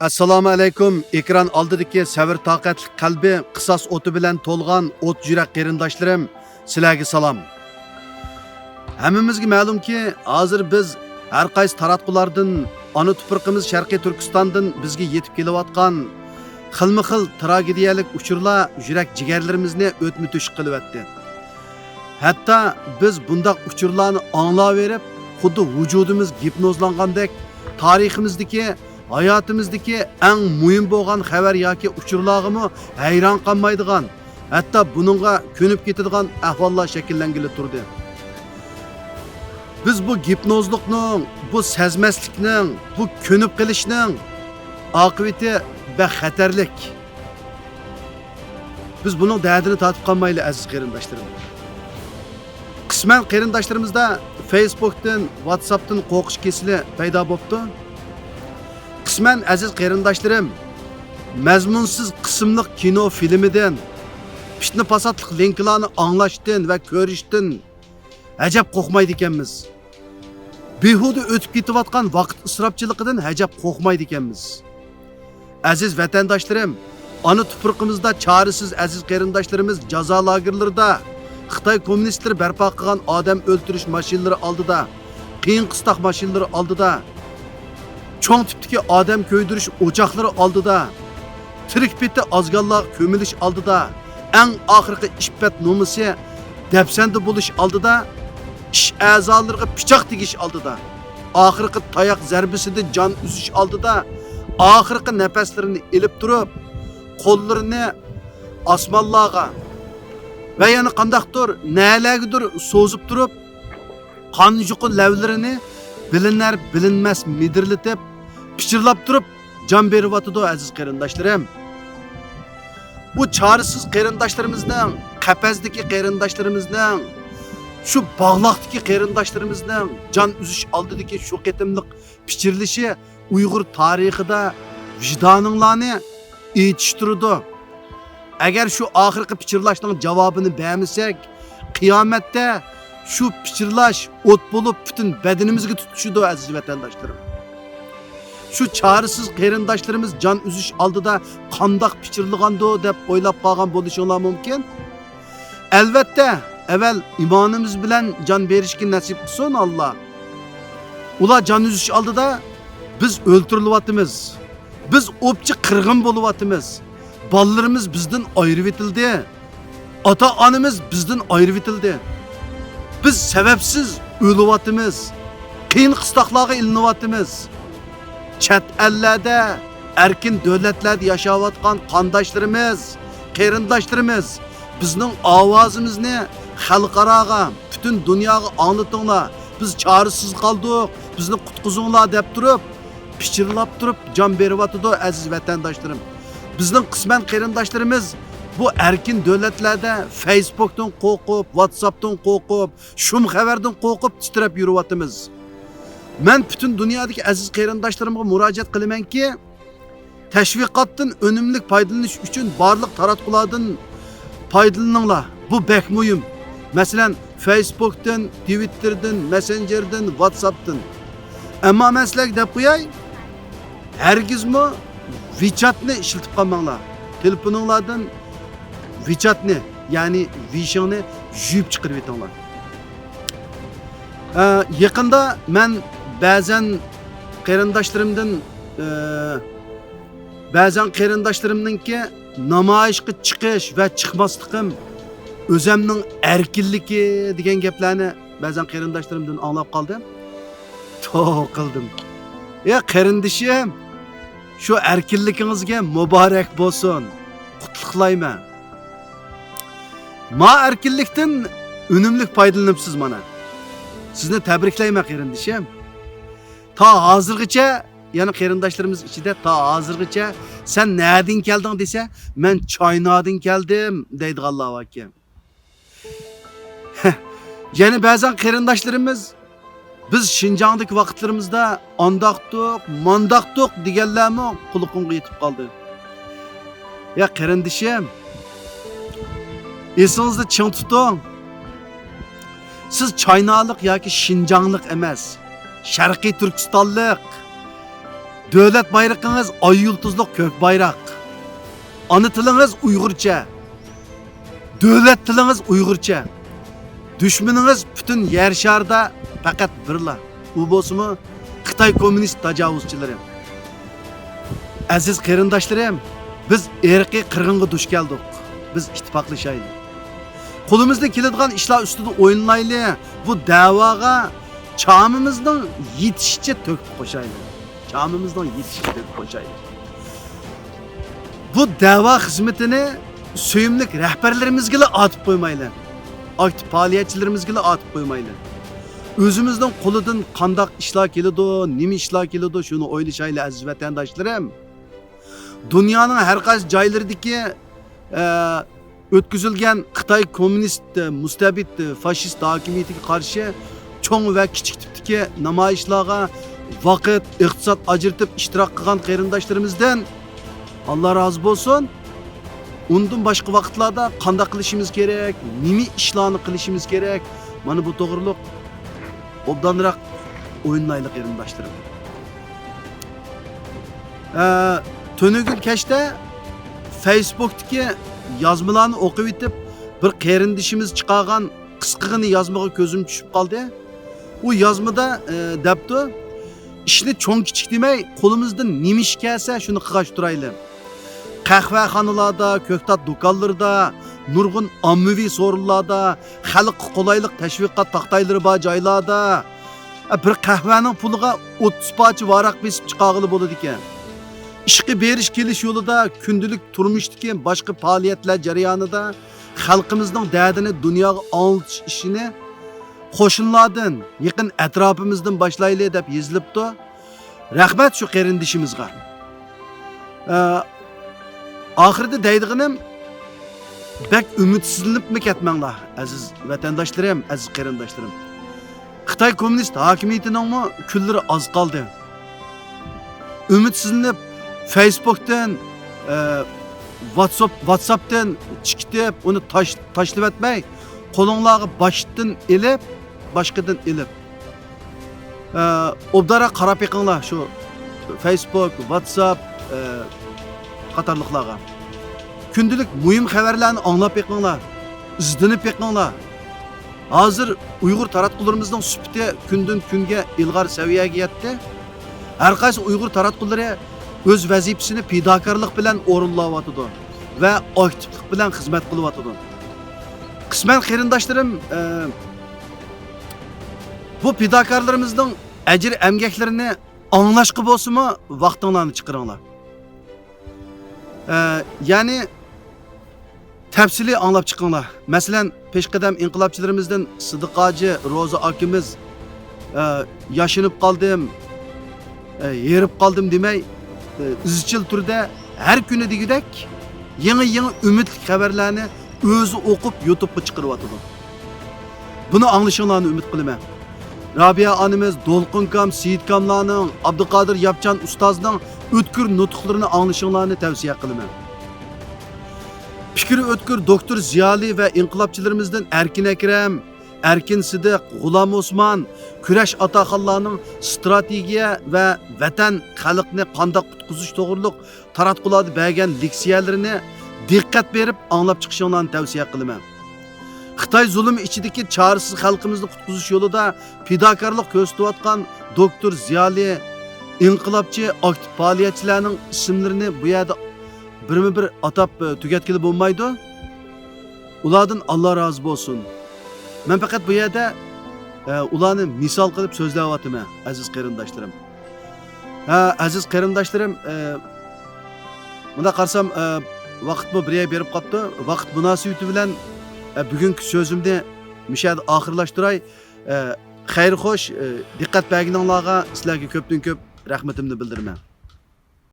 Assalomu alaykum. Ekran oldidagi savr toqatli qalbi, qisos o'ti bilan to'lgan o't yurak qarindoshlarim, sizlarga salom. Hammamizga ma'lumki, hozir biz har qaysi taratqulardan, ona tuproqimiz Sharqiy Turkistondan bizga yetib kelayotgan xilma-xil tragediyalik uchurlar yurak jigarlarimizni o'tmitush qilyapti. Hatto biz bundaq uchurlarni anglaverib, xuddi vujudimiz gipnozlangandek tariximizdagi hayotimizdagi eng muhim bo'lgan xabar yoki uchurlarga hayron qolmaydigan, hatto buningga ko'nib ketadigan ahvollar shakllangili turdi. Biz bu gipnozlikning, bu sezmaslikning, bu ko'nib qilishning oqibati baxatarlik. Biz buning dardini tatib qolmayli aziz qarindoshlarim. Qisman qarindoshlarimizda Facebook'dan, WhatsApp'dan qo'rqish kesili paydo bo'libdi. Qisman aziz qarindoshlarim, mazmunsiz qismliq kino filmidan, fitna fasodlik linklarni anglashdan va ko'rishdan ajab qo'rqmaydi ekanmiz. Behuda o'tib ketayotgan vaqt isrofchiligidan ajab qo'rqmaydi ekanmiz. Aziz vatandoshlarim, ona tuproqimizda chorasiz aziz qarindoshlarimiz jazo lagerlarida Xitoy kommunistlar barpo qilgan odam o'ltirish mashinalari oldida, qiyin qistoq mashinalari oldida, cho'ng tipdagi odam ko'ydirish o'choqlari oldida, tirik peti ozganlar ko'milish oldida, eng oxirgi ishbat nomusi dafsanda bo'lish oldida, ish a'zolariga pichoq tegish oldida, oxirgi tayoq zarbasida jon uzish oldida, oxirgi nafaslarini ilib turib, qo'llarini osmonlarga va yana qandaqdir nalagidir so'zib turib, qon yuqi lavlarini bilinar bilinmas midirlatib, pichirlab turib jon beryotidi aziz qarindoshlarim. Bu chorasiz qarindoshlarimizning, qapazdagi qarindoshlarimizning, shu bog'loqdagi qarindoshlarimizning jon uzish oldidagi shu qitimliq pichirlishi Uyg'ur tarixida vijdoninglarni etishtirdi. Agar shu oxirgi pichirlashning javobini bermasak, qiyomatda shu pichirlash o't bo'lib butun badanimizga tutishidi aziz vatandoshlarim. Shu chorasiz qarindoshlarimiz jon uzish oldida qandoq pichirlagando deb o'ylab qolgan bo'lishinglar mumkin. Albatta, avval imonimiz bilan jon berishga nasib qilsin Alloh. Ular jon uzish oldida biz o'ltirilyapmiz. Biz o'pchi qirg'in bo'lyapmiz. Ballarımız bizden ayrı etildi. Ata-anamız bizden ayrı etildi. Biz sebepsiz ölüvatımız. Qiyin qıstaqlarga ilinvatımız. Chet ellerde, erkin devletlerde yaşayotgan qandaşlarımız, qarindoshlarimiz bizning ovozimizni xalqaroga, bütün dunyoga anlatinglar. Biz chorasiz qoldik, bizni qutqizinglar deb turib, pichirlab turib jon beryotidi aziz vatandoshlarim. Bizning qisman qarindoshlarimiz bu erkin davlatlarda Facebook'dan qo'rqib, WhatsApp'dan qo'rqib, shum xabardan qo'rqib titrab yuryapmiz. Men butun dunyodagi aziz qarindoshlarimga murojaat qilamanki, tashviqotdan unumli foydalanish uchun barliq taratqulardan foydalaninglar. Bu bek muhim. Masalan, Facebook'dan, Twitter'dan, Messenger'dan, WhatsApp'dan. Ammo men sizlarga deb qo'yay, hargizmi WeChat'ni ishlatib qolmanglar. Telefoninglardan WeChat'ni, ya'ni Wishingni yuvib chiqarib yetinglar. Yaqinda men ba'zan qarindoshlarimninki namoyishga chiqish va chiqmasligim o'zimning erkinligi degan gaplarni ba'zan qarindoshlarimdan anglab qoldim. To'qildim. Qarindoshim, şu erkinligingizga muborak bo'lsin. Qutluklayman. Ma erkinlikdan unumli foydalanibsiz mana. Sizni tabriklayman qarindoshim. Ta hozirgacha, yana qarindoshlarimiz ichida ta hozirgacha sen nereden kelding desa, men Chinadan keldim deydiganlar ekan. Yani ba'zan qarindoshlarimiz biz Şinjan'daki vaqtlarimizda andaqtuq, mandaqtuq deganlarmi quluqimga yetib qoldi. Ya qarindoshim, esingizni ching tuting. Siz Chaynalik yoki Şinjanlik emas, Sharqiy Turkistonlik, Davlat bayrağınız ay yıldızlı kök bayrak. Ana tiliniz Uyg'urcha. Davlat tiliniz Uyg'urcha. Düşmanınız bütün yer şarda fakat birla. U bo'lsa Xitoy kommunist tajovuzchilari. Aziz qarindoshlarım, biz erkiy qirg'inga duch keldik. Biz ittifoqlashaylik. Qo'limizdan keladigan ishlar ustida o'yinlaylik. Bu da'voga chamimizning yetishicha to'kib qo'shaylik. Chamimizning yetishicha to'kib qo'shaylik. Bu da'vo xizmatini suyimlik rahbarlarimizga atib qo'ymaylik. Aktiv faoliyatchilarimizga atib qo'ymaylik. O'zimizning qo'lidan qandoq ishlar keladi, nima ishlar keladi, shuni o'ylashaylik aziz vatandoshlarim. Dunyoning har qaysi joylaridagi o'tkazilgan Xitoy kommunist, mustabid, fashist hokimiyatiga qarshi cho'ng va kichik tipdagi namoyishlarga vaqt, iqtisod ajratib ishtirok qilgan qarindoshlarimizdan Alloh rozi bo'lsin. Undan boshqa vaqtlarda qanday qilishimiz kerak, nima ishlarni qilishimiz kerak, mana bu to'g'riliq obdanroq o'yinlaylik qarindoshlarim. Tönügül keşte Facebook'taki yazmalarını okuyup etip bir qarindishimiz chiqargan qisqig'ini yazmaga ko'zim tushib qoldi. U yazmada debdi, ishni cho'ng kichik demay, qo'limizdan nima ish kelsa shuni qilgash turaylik. Qahvaxonalarda, ko'ktat do'konlarda, nurg'un ommaviy so'rinlarda, xalq qulaylik tashviqot taqtaylari bor joylarda bir qahvaning puliga 30 poch varaq besib chiqarg'ili bo'ladi ekan. İşqi beriş kelish yo'lida, kundalik turmushdagi boshqa faoliyatlar jarayonida xalqimizning dardini dunyoga anglatish ishini qo'shinlardan, yaqin atrofimizdan boshlaylik deb yozilibdi. Rahmat shu qarindishimizga. Oxirida deydiganim, bak umidsizlanibmi ketmanglar aziz vatandoshlarim, aziz qarindoshlarim. Xitoy kommunist hokimiyatining kunlari oz qoldi. Umidsizlanib Facebook'tan, WhatsApp'tan chiqib, uni tashlab etmay, qo'linglarga boshdan elib, boshqadan elib. Obdara qarab yiqinglar shu Facebook, WhatsApp qatorliqlarga. Kundalik muhim xabarlarni anglab yiqinglar, izlanib yiqinglar. Hozir Uyg'ur taratqullarimizning sifati kundan kunga ilg'or saviyaga yetdi. Har qaysi Uyg'ur taratqullari o'z vazifasini fidokorlik bilan o'rinlayotdi va aktivlik bilan xizmat qilyotdi. Qisman qarindoshlarim, bu fidokorlarimizning ajr emgaklarini anglashqa bo'lsa-mi, vaqtinglarni chiqaringlar. Ya'ni tafsili anglab chiqinglar. Masalan, peshqadam inqilobchilarimizdan Sidiqoji Ro'za akamiz yashinib qoldim, yerib qoldim demay, izchil turda har kuni degidek yangi umidli xabarlarni o'zi o'qib YouTube'ga chiqaryapti. Buni anglashinglarni umid qilaman. Rabia onamiz, Do'lqinkam, Seyitkamlarning, Abduqodir Yapchan ustozning o'tkir nutqlarini anglashinglarni tavsiya qilaman. Fikri o'tkir doktor Ziyoli va inqilobchilarimizdan Erkin Akram, Erkin Sidiq, G'ulom Osmon, kurash otaxonlarning strategiya va vatan xalqni qandoq qutqizish to'g'riliq taratqularda bergan leksiyalarini diqqat berib anglab chiqishinglarni tavsiya qilaman. Xitoy zulm ichidagi chorasiz xalqimizni qutqizish yo'lida fidokorlik ko'rsatayotgan doktor Ziyoli, inqilobchi aktiv faoliyatchilarning ismlarini bu yerda birma-bir atab tugatgili bo'lmaydi. Ulardan Alloh rozi bo'lsin. Men faqat bu yerda ularni misol qilib so'zlayapman aziz qarindoshlarim. Aziz qarindoshlarim, bunda qarsam vaqtni birga berib qopti. Vaqt munosabati bilan bugungi so'zimni mishada oxirlashtiray. Xayr xo'sh, diqqat berganinglarga sizlarga ko'pdan ko'p rahmatimni bildiraman.